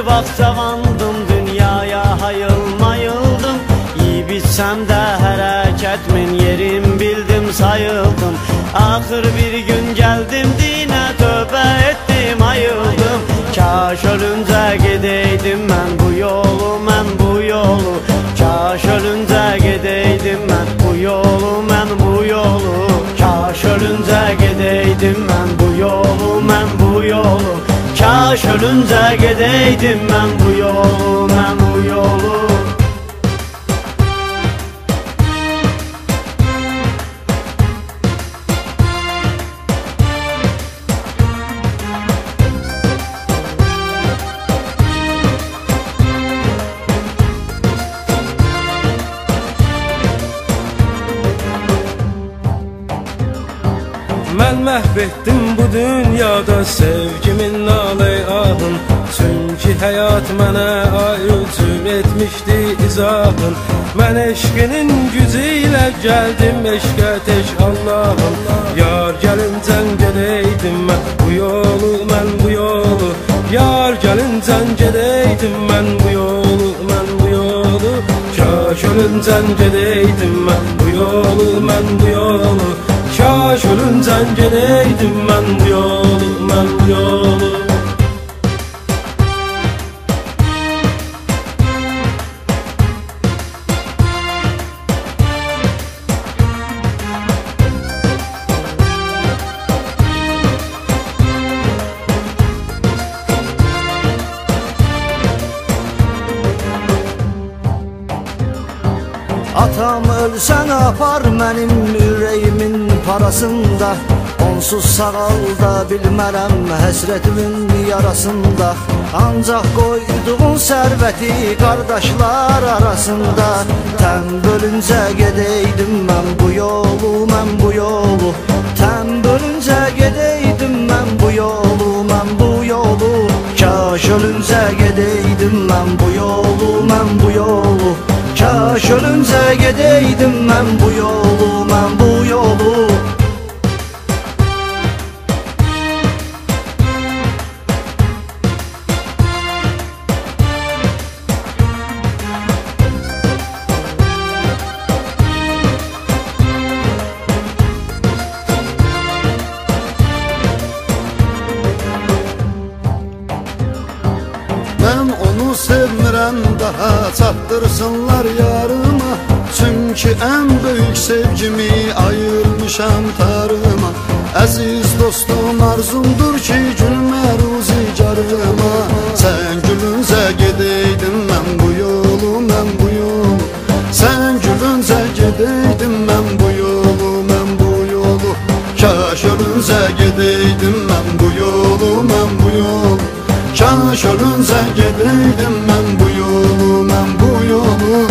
bak cavandım, dünyaya hayılmayıldım. Yiyip içsəm də hərəkətmin yerim bildim, sayıldım. Axır bir gün gəldim dinə, tövbə etdim, ayıldım. Kaş ölüncə gedeydim mən bu yolu, mən bu yolu. Kaş ölüncə gedeydim mən bu yolu, mən bu yolu. Kaş ölüncə gedeydim mən bu yolu, mən bu yolu. Kaş ölüncə gedeydim mən bu yolu, mən bu yolu. Mən məhv etdim bu dünyada sevgimin aleyahın. Çünki həyat mənə ayucum etmişdi izahın. Mən eşqinin gücü ilə gəldim eşqə tək Allahım. Yar gəlincən gedeydim mən bu yolu, mən bu yolu. Yar gəlincən gedeydim mən bu yolu, mən bu yolu. Kaş ölüncən gedeydim mən bu yolu, mən bu yolu. Kaş ölüncən gedeydim mən bu yolu, mən bu yolu. Atam ölsən apar mənim ürəyimin parasında. Onsuz sağalda bilmərəm həsretimin yarasında. Ancaq qoyduğun sərvəti qardaşlar arasında. Tən bölüncə gedeydim mən bu yolu, mən bu yolu. Tən bölüncə gedeydim mən bu yolu, mən bu yolu. Kaş ölüncə gedeydim mən bu yolu, mən bu yolu. Kaş ölüncə gedeydim mən bu yolu, mən bu yolu. Mən onu sevmirəm, daha çatdırsınlar yarıma. Çünki ən böyük sevgimi ayırmışam tarıma. Əziz dostum arzumdur ki gülmə ruzigarıma. Sən gülüncə gedeydin mən bu yolu, mən bu yolu. Sən gülüncə gedeydin mən bu yolu, mən bu yolu. Kaş ölüncə gedeydim mən bu yolu, mən bu yolu. Kaş ölüncə gedeydim mən bu yolu, mən bu yolu.